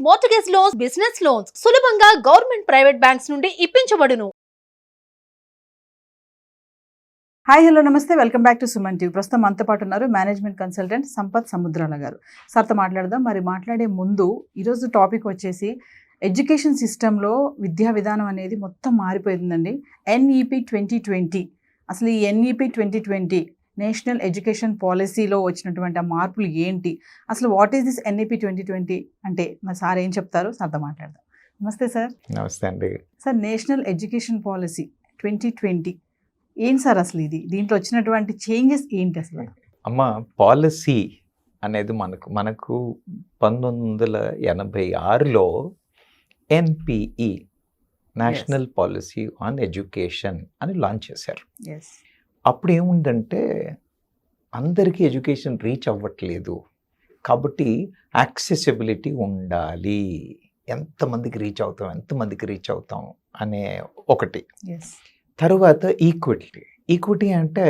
Mortgage loans, business loans సులభంగా government private banks నుండి ఇప్పించబడును. Hi hello నమస్తే, welcome back to Suman TV. ప్రస్తుతం మనతో పాటు ఉన్నారు మేనేజ్మెంట్ కన్సల్టెంట్ సంపత్ సముద్రాల గారు. సార్తో మాట్లాడదాం. మరి మాట్లాడే ముందు ఈరోజు టాపిక్ వచ్చేసి ఎడ్యుకేషన్ సిస్టంలో విద్యా విధానం అనేది మొత్తం మారిపోయిందండి. ఎన్ఈపి 2020, అసలు ఈ ఎన్ఈపి 2020 నేషనల్ ఎడ్యుకేషన్ పాలసీలో వచ్చినటువంటి ఆ మార్పులు ఏంటి, అసలు వాట్ ఈస్ దిస్ ఎన్ఈపి 2020 అంటే మరి సార్ ఏం చెప్తారో సార్తో మాట్లాడదాం. నమస్తే సార్. నమస్తే అండి. సార్, నేషనల్ ఎడ్యుకేషన్ పాలసీ 2020 ఏంటి సార్ అసలు ఇది? దీంట్లో వచ్చినటువంటి చేంజెస్ ఏంటి అసలు? అమ్మ, పాలసీ అనేది మనకు 1986లో NPE national policy on education అని లాంచ్ చేశారు. అప్పుడు ఏముందంటే అందరికీ ఎడ్యుకేషన్ రీచ్ అవ్వట్లేదు కాబట్టి యాక్సెసిబిలిటీ ఉండాలి, ఎంతమందికి రీచ్ అవుతాం అనే ఒకటి. తర్వాత ఈక్విటీ అంటే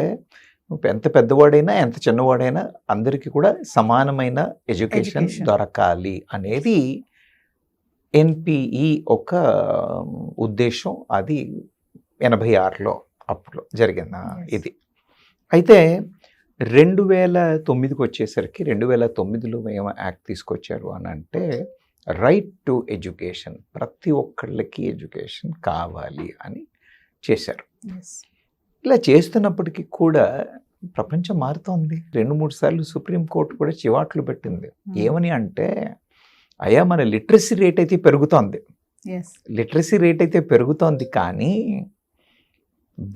ఎంత పెద్దవాడైనా ఎంత చిన్నవాడైనా అందరికీ కూడా సమానమైన ఎడ్యుకేషన్ దొరకాలి అనేది ఎన్పిఈ ఒక ఉద్దేశం. అది 86లో అప్పుడు జరిగిన ఇది. అయితే 2009కి వచ్చేసరికి 2009లో ఏమో యాక్ట్ తీసుకొచ్చారు అని అంటే రైట్ టు ఎడ్యుకేషన్, ప్రతి ఒక్కళ్ళకి ఎడ్యుకేషన్ కావాలి అని చేశారు. ఇలా చేస్తున్నప్పటికీ కూడా ప్రపంచం మారుతోంది. 2-3 సార్లు సుప్రీంకోర్టు కూడా చివాట్లు పెట్టింది. ఏమని అంటే, అయ్యా మన లిటరసీ రేట్ అయితే పెరుగుతోంది కానీ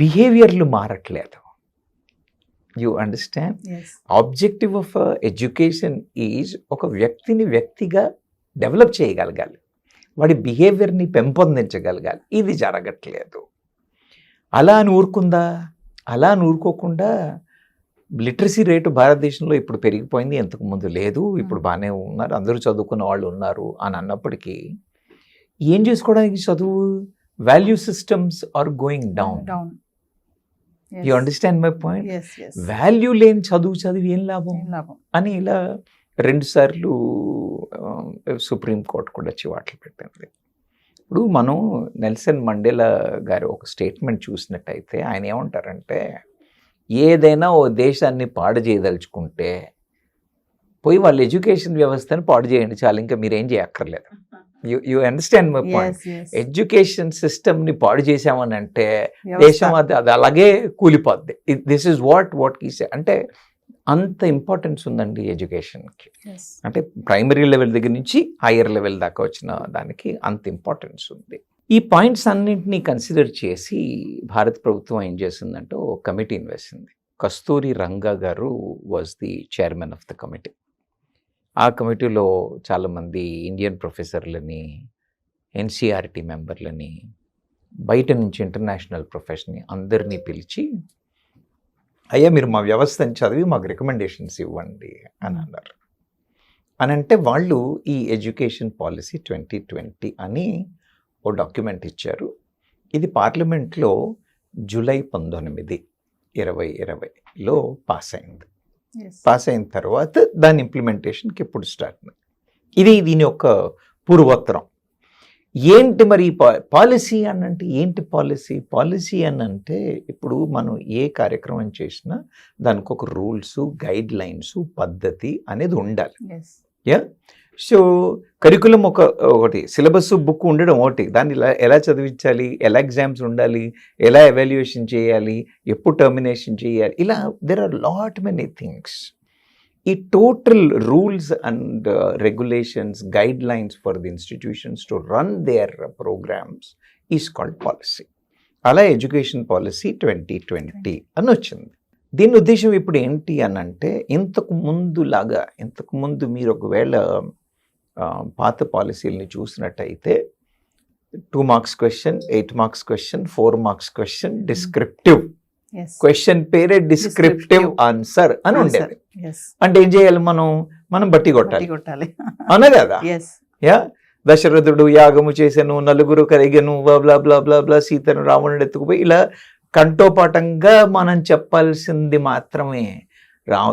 బిహేవియర్లు మారట్లేదు. You understand? Objective of education is ఒక వ్యక్తిగా డెవలప్ చేయగలగాలి, వాడి బిహేవియర్ని పెంపొందించగలగాలి. ఇది జరగట్లేదు. అలా అని ఊరుకోకుండా లిటరసీ రేటు భారతదేశంలో ఇప్పుడు పెరిగిపోయింది, ఎంతకు ముందు లేదు, ఇప్పుడు బాగానే ఉన్నారు, అందరూ చదువుకున్న వాళ్ళు ఉన్నారు అని అన్నప్పటికీ ఏం చేసుకోవడానికి చదువు? Value systems are going down. You understand my point? Value లేని చదివి ఏం లాభం అని ఇలా 2 సార్లు సుప్రీంకోర్టు కూడా చివాట్లు పెట్టింది. ఇప్పుడు మనం నెల్సన్ మండేలా గారి ఒక స్టేట్మెంట్ చూసినట్టయితే ఆయన ఏమంటారంటే, ఏదైనా ఓ దేశాన్ని పాడు చేయదలుచుకుంటే పోయి వాళ్ళ ఎడ్యుకేషన్ వ్యవస్థను పాడు చేయండి చాలు, ఇంకా మీరేం చేయక్కర్లేదు. You understand my point? Education సిస్టమ్ని పాడు చేసామని అంటే దేశం అది అలాగే కూలిపోద్ది. దిస్ ఈజ్ వాట్ ఈ సే. అంటే అంత ఇంపార్టెన్స్ ఉందండి ఎడ్యుకేషన్కి. అంటే ప్రైమరీ లెవెల్ దగ్గర నుంచి హయ్యర్ లెవెల్ దాకా వచ్చిన దానికి అంత ఇంపార్టెన్స్ ఉంది. ఈ పాయింట్స్ అన్నింటినీ కన్సిడర్ చేసి భారత ప్రభుత్వం ఏం చేసిందంటే ఓ కమిటీని వేసింది. కస్తూరి రంగా గారు was the chairman of the committee. ఆ కమిటీలో చాలామంది ఇండియన్ ప్రొఫెసర్లని, ఎన్సీఆర్టీ మెంబర్లని, బయట నుంచి ఇంటర్నేషనల్ ప్రొఫెషన్ని అందరినీ పిలిచి, అయ్యా మీరు మా వ్యవస్థను చదివి మాకు రికమెండేషన్స్ ఇవ్వండి అని అన్నారు. అని అంటే వాళ్ళు ఈ ఎడ్యుకేషన్ పాలసీ 2020 అని ఓ డాక్యుమెంట్ ఇచ్చారు. ఇది పార్లమెంట్లో జూలై 19, 2020లో పాస్ అయింది. పాస్ అయిన తర్వాత దాని ఇంప్లిమెంటేషన్కి ఇప్పుడు స్టార్ట్. దీని యొక్క పూర్వోత్తరం ఏంటి? మరి పాలసీ అనంటే ఏంటి? పాలసీ అనంటే ఇప్పుడు మనం ఏ కార్యక్రమం చేసినా దానికి ఒక రూల్స్, గైడ్ లైన్స్, పద్ధతి అనేది ఉండాలి. సో కరికులం ఒకటి, సిలబస్ బుక్ ఉండడం ఒకటి, దాన్ని ఎలా చదివించాలి, ఎలా ఎగ్జామ్స్ ఉండాలి, ఎలా ఎవాల్యుయేషన్ చేయాలి, ఎప్పుడు టర్మినేషన్ చేయాలి, ఇలా there are lot many things. ఈ total rules and regulations, guidelines for the institutions to run their programmes is called policy. అలా ఎడ్యుకేషన్ పాలసీ 2020 అని వచ్చింది. దీని ఉద్దేశం ఇప్పుడు ఏంటి అని అంటే, ఇంతకు ముందు మీరు ఒకవేళ పాత పాలసీలని చూసినట్టయితే 2 marks question, 8 marks question, 4 marks question, descriptive question పేరే డిస్క్రిప్టివ్ ఆన్సర్ అని ఉండేది. అంటే ఏం చేయాలి? మనం బట్టి కొట్టాలి అన్న కదా. దశరథుడు యాగము చేసెను, నలుగురు కరిగెను, బ్లా బ్లా బ్లా బ్లా, సీతను రావణుడు ఎత్తుకుపోయి, ఇలా కంఠోపాఠంగా మనం చెప్పాల్సింది మాత్రమే.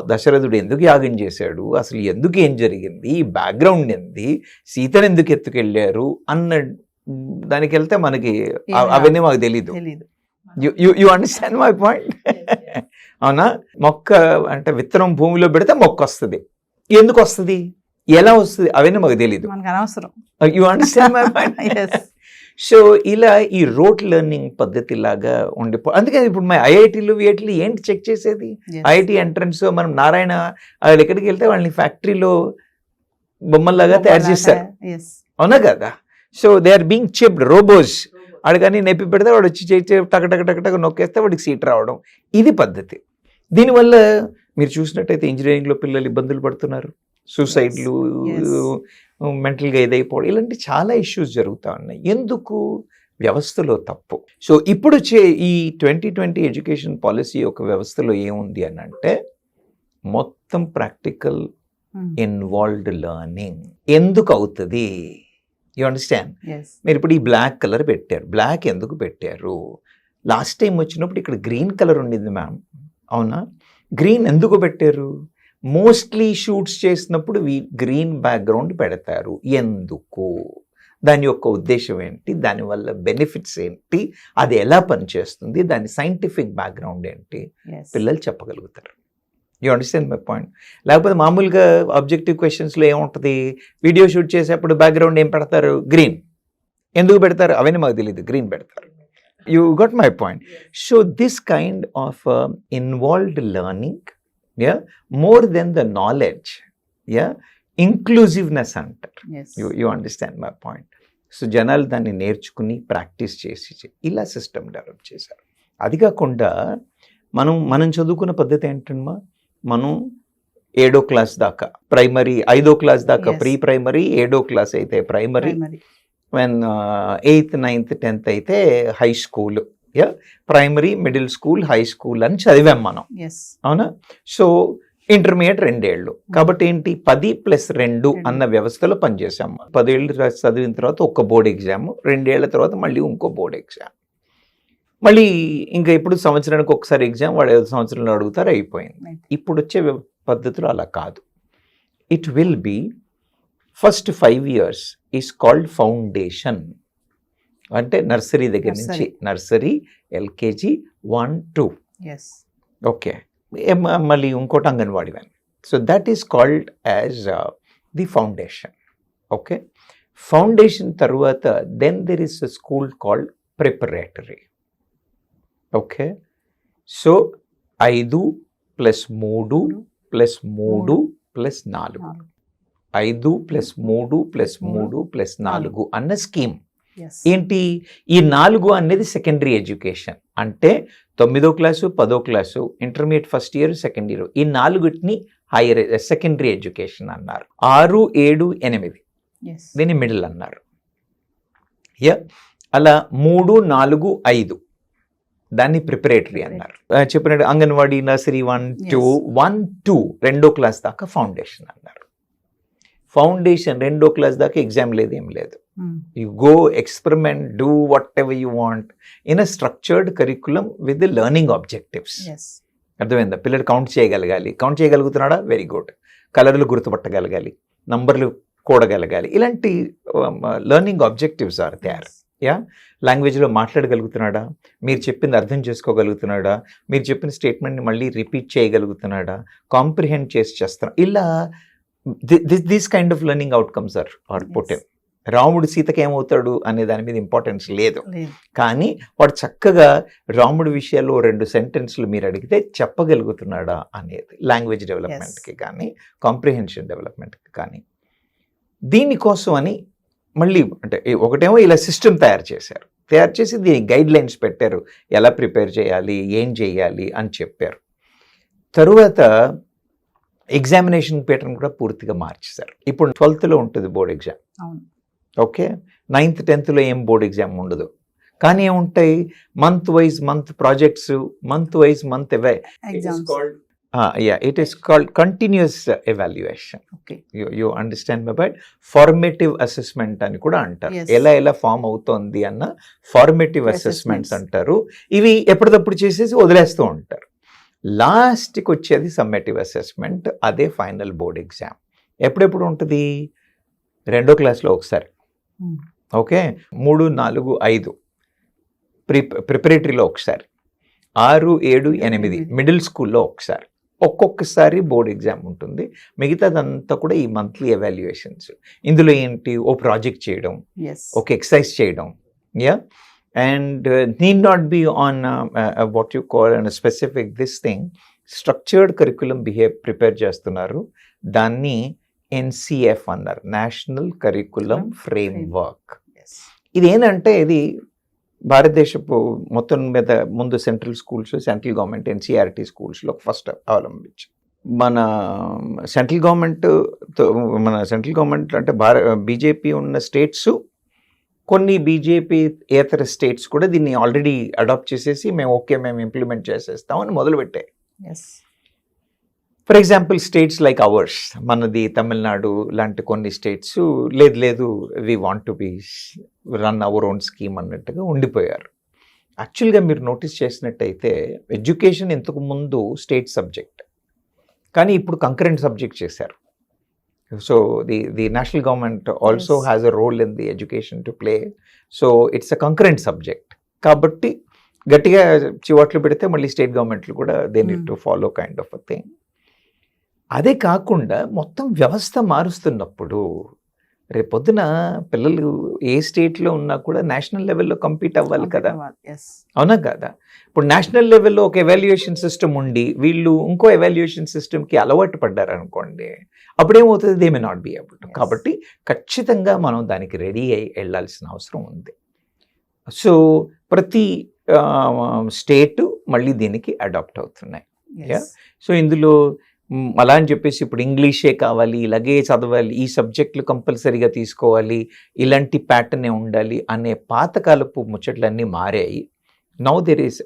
దశరథుడు ఎందుకు యాగం చేశాడు, అసలు ఎందుకు ఏం జరిగింది, ఈ బ్యాక్గ్రౌండ్ ఏంది, సీతను ఎందుకు ఎత్తుకెళ్ళారు అన్న దానికి వెళ్తే మనకి అవన్నీ మాకు తెలీదు. You understand my point? అవునా? మొక్క అంటే విత్తనం భూమిలో పెడితే మొక్క వస్తుంది, ఎందుకు వస్తుంది, ఎలా వస్తుంది, అవన్నీ మాకు తెలీదు. You understand my point? So ఇలా ఈ రోట్ లెర్నింగ్ పద్ధతి లాగా అందుకని ఇప్పుడు మా ఐఐటీలు వీటిలు ఏంటి చెక్ చేసేది, ఐఐటి ఎంట్రన్స్ మనం నారాయణ వాళ్ళు ఎక్కడికి వెళ్తే వాళ్ళని ఫ్యాక్టరీలో బొమ్మల్లాగా తయారు చేస్తారు, అవునా కదా? So they are being chipped robots. వాడు కానీ నెప్పి పెడితే వాడు వచ్చి టక టక టక టక నొక్కేస్తే వాడికి సీట్ రావడం, ఇది పద్ధతి. దీనివల్ల మీరు చూసినట్టయితే ఇంజనీరింగ్లో పిల్లలు ఇబ్బందులు పడుతున్నారు, సూసైడ్లు, మెంటల్గా ఇదైపోవడం, ఇలాంటి చాలా ఇష్యూస్ జరుగుతూ ఉన్నాయి. ఎందుకు? వ్యవస్థలో తప్పు. సో ఇప్పుడు వచ్చే ఈ 2020 ఎడ్యుకేషన్ పాలసీ యొక్క వ్యవస్థలో ఏముంది అని అంటే మొత్తం ప్రాక్టికల్ ఇన్వాల్వ్డ్ లెర్నింగ్. ఎందుకు అవుతుంది? You understand? మీరు ఇప్పుడు ఈ బ్లాక్ కలర్ పెట్టారు, బ్లాక్ ఎందుకు పెట్టారు? లాస్ట్ టైం వచ్చినప్పుడు ఇక్కడ గ్రీన్ కలర్ ఉండింది మ్యామ్, అవునా? గ్రీన్ ఎందుకు పెట్టారు? మోస్ట్లీ షూట్స్ చేసినప్పుడు గ్రీన్ బ్యాక్గ్రౌండ్ పెడతారు. ఎందుకు? దాని యొక్క ఉద్దేశం ఏంటి, దానివల్ల బెనిఫిట్స్ ఏంటి, అది ఎలా పనిచేస్తుంది, దాని సైంటిఫిక్ బ్యాక్గ్రౌండ్ ఏంటి, పిల్లలు చెప్పగలుగుతారు. You understand my point? లేకపోతే మామూలుగా ఆబ్జెక్టివ్ క్వశ్చన్స్లో ఏముంటుంది, వీడియో షూట్ చేసేప్పుడు బ్యాక్గ్రౌండ్ ఏం పెడతారు, గ్రీన్. ఎందుకు పెడతారు అవన్నీ మాకు తెలియదు, గ్రీన్ పెడతారు. You got my point? So this kind of involved learning, more than the knowledge, inclusiveness అంటారు. You understand my point? So జనాలు దాన్ని నేర్చుకుని ప్రాక్టీస్ చేసి ఇలా సిస్టమ్ డెవలప్ చేశారు. అది కాకుండా మనం చదువుకున్న పద్ధతి ఏంటమ్మా, మనం 7వ క్లాస్ దాకా ప్రైమరీ, 5వ క్లాస్ దాకా ప్రీ ప్రైమరీ, 7వ క్లాస్ అయితే ప్రైమరీ, 8th 9th 10th అయితే high school, primary, middle school, high school అని చదివాం మనం, అవునా? సో ఇంటర్మీడియట్ 2 ఏళ్ళు. కాబట్టి ఏంటి, 10+2 అన్న వ్యవస్థలో పనిచేసాం. 10 ఏళ్ళు చదివిన తర్వాత ఒక బోర్డ్ ఎగ్జామ్, 2 ఏళ్ల తర్వాత మళ్ళీ ఇంకో బోర్డ్ ఎగ్జామ్, మళ్ళీ ఇంకా ఇప్పుడు సంవత్సరానికి ఒకసారి ఎగ్జామ్, వాడు 5 సంవత్సరంలో అడుగుతారు, అయిపోయింది. ఇప్పుడు వచ్చే పద్ధతులు అలా కాదు. It will be first 5 years is called foundation. అంటే నర్సరీ దగ్గర నుంచి, నర్సరీ, ఎల్కేజీ 1, 2, ఓకే, మళ్ళీ ఇంకోటి anganwadi van. So that is called as the foundation. Okay, foundation తర్వాత then there is a school called preparatory. Okay, so 5+3+3+4, 5+3+3+4 అన్న scheme ఏంటి? ఈ 4 అనేది సెకండరీ ఎడ్యుకేషన్. అంటే 9వ క్లాసు, 10వ class, intermediate first year, second year, ఈ 4ని హైయర్ సెకండరీ ఎడ్యుకేషన్ అన్నారు. 6, 7, 8 దీన్ని మిడిల్ అన్నారు. అలా 3, 4, 5 దాన్ని ప్రిపరేటరీ అన్నారు. చెప్పినట్టు అంగన్వాడీ, నర్సరీ 1, 2 2వ క్లాస్ దాకా ఫౌండేషన్ అన్నారు. ఫౌండేషన్ 2వ క్లాస్ దాకా ఎగ్జామ్ లేదు, ఏం లేదు. You go experiment, do whatever you want in a structured curriculum with the learning objectives. అర్థమైందా? పిల్లలు కౌంట్ చేయగలగాలి, కౌంట్ చేయగలుగుతున్నాడా, వెరీ గుడ్. కలర్లు గుర్తుపట్టగలగాలి, నంబర్లు కూడగలగాలి, ఇలాంటి లెర్నింగ్ ఆబ్జెక్టివ్స్ ఆర్ దేర్. లాంగ్వేజ్లో మాట్లాడగలుగుతున్నాడా, మీరు చెప్పింది అర్థం చేసుకోగలుగుతున్నాడా, మీరు చెప్పిన స్టేట్మెంట్ని మళ్ళీ రిపీట్ చేయగలుగుతున్నాడా, కాంప్రిహెండ్ చేస్తున్నా, ఇలా this kind of learning outcomes are put in. రాముడు సీతకి ఏమవుతాడు అనే దాని మీద ఇంపార్టెన్స్ లేదు, కానీ వాడు చక్కగా రాముడి విషయాల్లో 2 సెంటెన్స్లు మీరు అడిగితే చెప్పగలుగుతున్నాడా అనేది లాంగ్వేజ్ డెవలప్మెంట్కి కానీ కాంప్రిహెన్షన్ డెవలప్మెంట్కి కానీ. దీనికోసం అని మళ్ళీ అంటే ఒకటేమో ఇలా సిస్టమ్ తయారు చేసి దీని గైడ్ లైన్స్ పెట్టారు, ఎలా ప్రిపేర్ చేయాలి, ఏం చేయాలి అని చెప్పారు. తరువాత ఎగ్జామినేషన్ ప్యాటర్న్ కూడా పూర్తిగా మార్చేశారు. ఇప్పుడు 12th ఉంటుంది board exam, okay, 9th 10th ఏం బోర్డ్ ఎగ్జామ్ ఉండదు, కానీ ఏముంటాయి, month wise month projects, month wise month it is called continuous evaluation. You understand my point? Formative assessment అని కూడా అంటారు. ఎలా ఫామ్ అవుతోంది అన్న ఫార్మేటివ్ అసెస్మెంట్స్ అంటారు. ఇవి ఎప్పటికప్పుడు చేసేసి వదిలేస్తూ ఉంటారు. లాస్ట్కి వచ్చేది సమ్మేటివ్ అసెస్మెంట్, అదే ఫైనల్ బోర్డ్ ఎగ్జామ్. ఎప్పుడెప్పుడు ఉంటుంది? 2వ క్లాస్లో ఒకసారి, ఓకే, 3, 4, 5 ప్రిపరేటరీలో ఒకసారి, 6, 7, 8 మిడిల్ స్కూల్లో ఒకసారి, ఒక్కొక్కసారి బోర్డ్ ఎగ్జామ్ ఉంటుంది. మిగతాదంతా కూడా ఈ మంత్లీ ఎవాల్యుయేషన్స్. ఇందులో ఏంటి? ఓ ప్రాజెక్ట్ చేయడం, ఒక ఎక్సర్సైజ్ చేయడం, and need not be on what you call an specific this thing. Structured curriculum prepare చేస్తున్నారు. దాన్ని NCF అన్నారు, నేషనల్ కరికులం ఫ్రేమ్వర్క్. ఇదేంటంటే ఇది భారతదేశపు మొత్తం మీద ముందు central schools, central government NCERT స్కూల్స్లో ఫస్ట్ అవలంబించి మన సెంట్రల్ గవర్నమెంట్ అంటే బీజేపీ ఉన్న స్టేట్స్, కొన్ని బీజేపీ ఏతర స్టేట్స్ కూడా దీన్ని ఆల్రెడీ అడాప్ట్ చేసేసి మేము ఇంప్లిమెంట్ చేసేస్తామని మొదలుపెట్టాయి. For example states like ours, మనది తమిళనాడు లాంటి కొన్ని స్టేట్స్ లేదు we want to be run our own scheme అన్నట్టుగా ఉండిపోయారు. యాక్చువల్గా మీరు నోటీస్ చేసినట్టయితే ఎడ్యుకేషన్ ఇంతకు ముందు స్టేట్ సబ్జెక్ట్, కానీ ఇప్పుడు కంకరెంట్ సబ్జెక్ట్ చేశారు. So the national government also has a role in the education to play. So it's a concurrent subject కాబట్టి గట్టిగా చివాట్లు పెడితే మళ్ళీ స్టేట్ గవర్నమెంట్లు కూడా they need to follow kind of a thing. అదే కాకుండా మొత్తం వ్యవస్థ మారుస్తున్నప్పుడు రేపొద్దున పిల్లలు ఏ స్టేట్లో ఉన్నా కూడా నేషనల్ లెవెల్లో కంపీట్ అవ్వాలి కదా, అవునా కదా? ఇప్పుడు నేషనల్ లెవెల్లో ఒక ఎవాల్యుయేషన్ సిస్టమ్ ఉండి వీళ్ళు ఇంకో ఎవాల్యుయేషన్ సిస్టమ్కి అలవాటు పడ్డారు అనుకోండి, అప్పుడేమవుతుంది? They may not be able to. కాబట్టి ఖచ్చితంగా మనం దానికి రెడీ అయి వెళ్ళాల్సిన అవసరం ఉంది. సో ప్రతి స్టేటు మళ్ళీ దీనికి అడాప్ట్ అవుతున్నాయి. సో ఇందులో అలా అని చెప్పేసి ఇప్పుడు ఇంగ్లీషే కావాలి, ఇలాగే చదవాలి, ఈ సబ్జెక్టులు కంపల్సరీగా తీసుకోవాలి, ఇలాంటి ప్యాటర్నే ఉండాలి అనే పాతకాలపు ముచ్చట్లన్నీ మారాయి. Now there is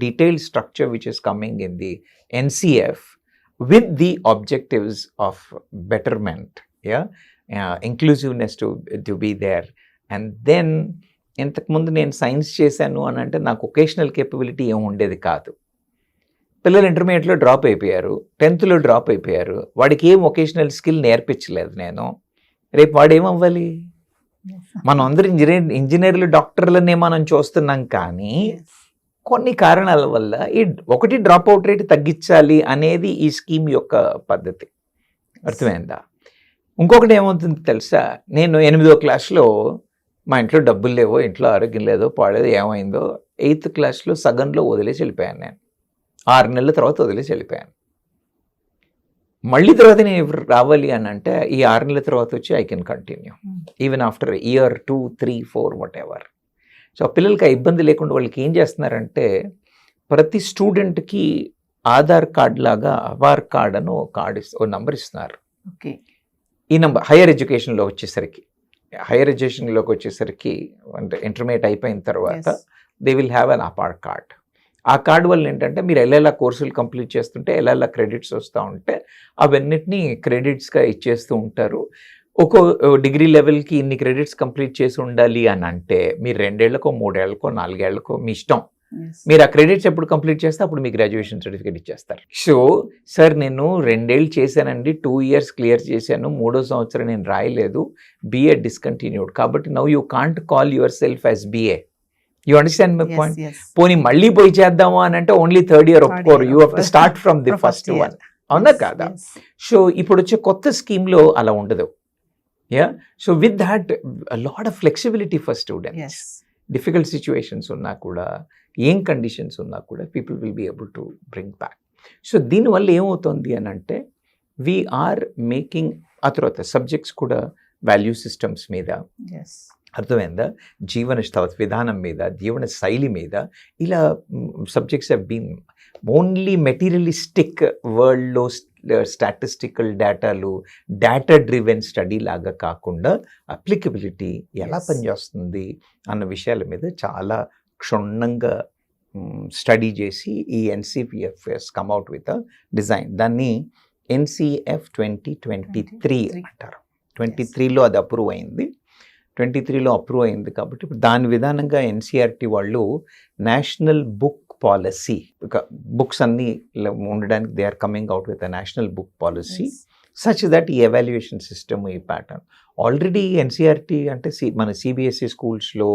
detailed structure which is coming in the NCF with the objectives of betterment, inclusiveness to be there. And then ఇంతకుముందు నేను సైన్స్ చేశాను అని అంటే నాకు ఒకేషనల్ కేపబిలిటీ ఏమి ఉండేది కాదు. పిల్లలు ఇంటర్మీడియట్లో డ్రాప్ అయిపోయారు, 10th డ్రాప్ అయిపోయారు, వాడికి ఏం ఒకేషనల్ స్కిల్ నేర్పించలేదు నేను. రేపు వాడు ఏమవ్వాలి? మనం అందరూ ఇంజనీర్లు, డాక్టర్లనే మనం చూస్తున్నాం, కానీ కొన్ని కారణాల వల్ల ఒకటి డ్రాప్ అవుట్ రేట్ తగ్గించాలి అనేది ఈ స్కీమ్ యొక్క పద్ధతి. అర్థమైందా? ఇంకొకటి ఏమవుతుంది తెలుసా? నేను 8వ క్లాస్లో మా ఇంట్లో డబ్బులు లేవో, ఇంట్లో ఆరోగ్యం లేదో, పాడేదో, ఏమైందో 8th క్లాస్లో సగంలో వదిలేసి వెళ్ళిపోయాను. నేను 6 నెలల తర్వాత వదిలేసి వెళ్ళిపోయాను. మళ్ళీ తర్వాత నేను రావాలి అని అంటే ఈ 6 నెలల తర్వాత వచ్చి I can continue even after year 2, 3, 4 what ever. So పిల్లలకి ఆ ఇబ్బంది లేకుండా వాళ్ళకి ఏం చేస్తున్నారంటే ప్రతి స్టూడెంట్కి ఆధార్ కార్డ్ లాగా అవార్ కార్డ్ అని ఓ నంబర్ ఇస్తున్నారు. ఈ నంబర్ హైయర్ ఎడ్యుకేషన్లోకి వచ్చేసరికి అంటే ఇంటర్మీడియట్ అయిపోయిన తర్వాత they will have an APAAR card. ఆ కార్డు వల్ల ఏంటంటే మీరు ఎలా కోర్సులు కంప్లీట్ చేస్తుంటే ఎలా క్రెడిట్స్ వస్తూ ఉంటే అవన్నిటినీ క్రెడిట్స్గా ఇచ్చేస్తూ ఉంటారు. ఒక్కో డిగ్రీ లెవెల్కి ఇన్ని క్రెడిట్స్ కంప్లీట్ చేసి ఉండాలి అని అంటే మీరు 2 ఏళ్లకో 3 ఏళ్లకో 4 ఏళ్లకో మీ ఇష్టం. మీరు ఆ క్రెడిట్స్ ఎప్పుడు కంప్లీట్ చేస్తే అప్పుడు మీ గ్రాడ్యుయేషన్ సర్టిఫికేట్ ఇచ్చేస్తారు. సో సార్ నేను 2 ఏళ్ళు చేశానండి, 2 years క్లియర్ చేశాను, 3వ సంవత్సరం నేను రాయలేదు, BA డిస్కంటిన్యూడ్. కాబట్టి now you can't call yourself as BA. You understand my point? పోనీ మళ్ళీ పోయి చేద్దాము అని అంటే ఓన్లీ 3rd year ఒప్పుకోరు. You have to start from the first one. అవునా కాదా? సో ఇప్పుడు వచ్చే కొత్త స్కీమ్లో అలా ఉండదు. So with that lot of flexibility for students. Difficult situations ఉన్నా కూడా, ఏం కండిషన్స్ ఉన్నా కూడా people will be able to bring back. So దీనివల్ల ఏమవుతుంది అని అంటే వీఆర్ మేకింగ్ ఆ తర్వాత సబ్జెక్ట్స్ కూడా వాల్యూ సిస్టమ్స్ మీద, అర్థమైందా, జీవన విధానం మీద, జీవన శైలి మీద, ఇలా subjects have been only materialistic వరల్డ్లో స్టాటిస్టికల్ డేటా డ్రివెన్ స్టడీ లాగా కాకుండా అప్లికబిలిటీ ఎలా పనిచేస్తుంది అన్న విషయాల మీద చాలా క్షుణ్ణంగా స్టడీ చేసి ఈ NCF కమ్అట్ విత్ అ డిజైన్. దాన్ని NCF 2023 అంటారు. 23లో అది అప్రూవ్ అయింది. 23లో అప్రూవ్ అయింది కాబట్టి ఇప్పుడు దాని విధానంగా NCERT వాళ్ళు నేషనల్ బుక్ పాలసీ, బుక్స్ అన్నీ ఉండడానికి they are coming out with a national book policy such that ఈ ఎవాల్యుయేషన్ సిస్టమ్, ఈ ప్యాటర్న్ ఆల్రెడీ ఎన్సీఆర్టీ అంటే మన సిబిఎస్ఈ స్కూల్స్లో,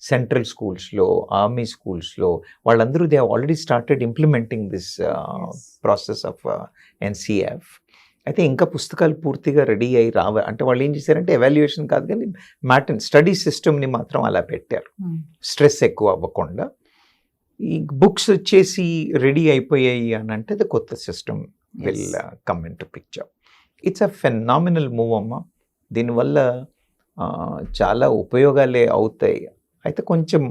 సెంట్రల్ స్కూల్స్లో, ఆర్మీ స్కూల్స్లో వాళ్ళందరూ they already started implementing this process of NCF. అయితే ఇంకా పుస్తకాలు పూర్తిగా రెడీ అయ్యి అంటే వాళ్ళు ఏం చేశారంటే ఎవాల్యుయేషన్ కాదు కానీ స్టడీ సిస్టమ్ని మాత్రం అలా పెట్టారు, స్ట్రెస్ ఎక్కువ అవ్వకుండా. ఈ బుక్స్ వచ్చేసి రెడీ అయిపోయాయి అని అంటే ద కొత్త system will come in to picture. It's a phenomenal move అమ్మ. దీనివల్ల చాలా ఉపయోగాలే అవుతాయి. అయితే కొంచెం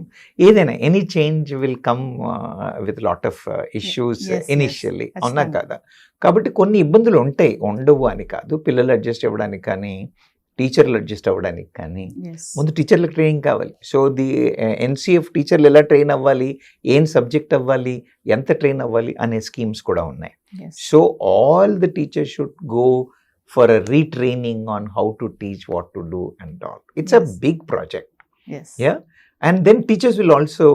ఏదైనా any change will come with lot of issues initially, అవునా కదా? కాబట్టి కొన్ని ఇబ్బందులు ఉంటాయి, ఉండవు అని కాదు. పిల్లలు అడ్జస్ట్ అవ్వడానికి కానీ, టీచర్లు అడ్జస్ట్ అవ్వడానికి కానీ ముందు టీచర్లకు ట్రైనింగ్ కావాలి. సో ది ఎన్సీఎఫ్ టీచర్లు ఎలా ట్రైన్ అవ్వాలి, ఏం సబ్జెక్ట్ అవ్వాలి, ఎంత ట్రైన్ అవ్వాలి అనే స్కీమ్స్ కూడా ఉన్నాయి. So all the teachers should go for a retraining on how to teach, what to do and all. It's a big project. Yeah. And then teachers will also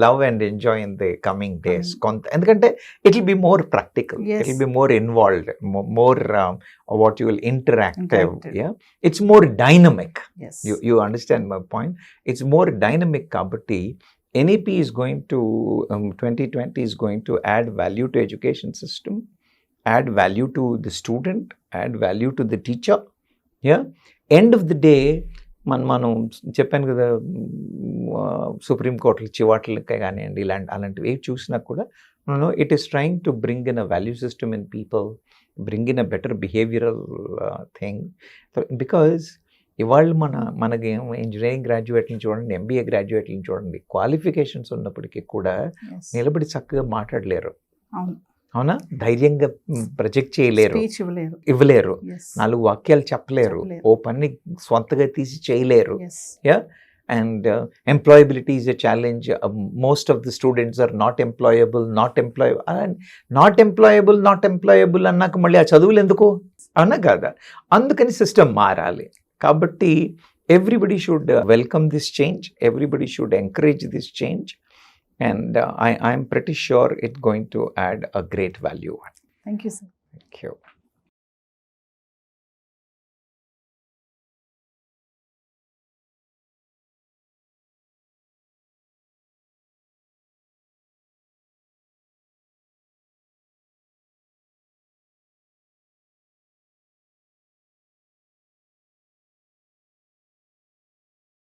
love and enjoy in the coming days. Endukante it will be more practical. It will be more involved, more what you will interactive. Yeah. It's more dynamic. You understand my point? It's more dynamic kabatti. NEP is going to 2020 is going to add value to education system, add value to the student, add value to the teacher. Yeah. End of the day, మనం చెప్పాను కదా, సుప్రీంకోర్టులు చివాట్లకే కానివ్వండి, అలాంటివి ఏవి చూసినా కూడా it is trying to bring in a value system in people, bring in a better behavioural thing. Because ఇవాళ మనకి ఇంజనీరింగ్ గ్రాడ్యుయేట్లను చూడండి, ఎంబీఏ గ్రాడ్యుయేట్లను చూడండి, క్వాలిఫికేషన్స్ ఉన్నప్పటికీ కూడా నిలబడి చక్కగా మాట్లాడలేరు, అవునా? ధైర్యంగా ప్రొజెక్ట్ చేయలేరు, ఇవ్వలేరు, 4 వాక్యాలు చెప్పలేరు, ఓ పని స్వంతగా తీసి చేయలేరు. Yeah. And employability is a challenge. Most of the students are not employable అన్నాక మళ్ళీ ఆ చదువులు ఎందుకు, అవునా కాదా? అందుకని సిస్టమ్ మారాలి. కాబట్టి everybody should welcome this change, everybody should encourage this change. And I'm pretty sure it's going to add a great value. Thank you, sir. Thank you.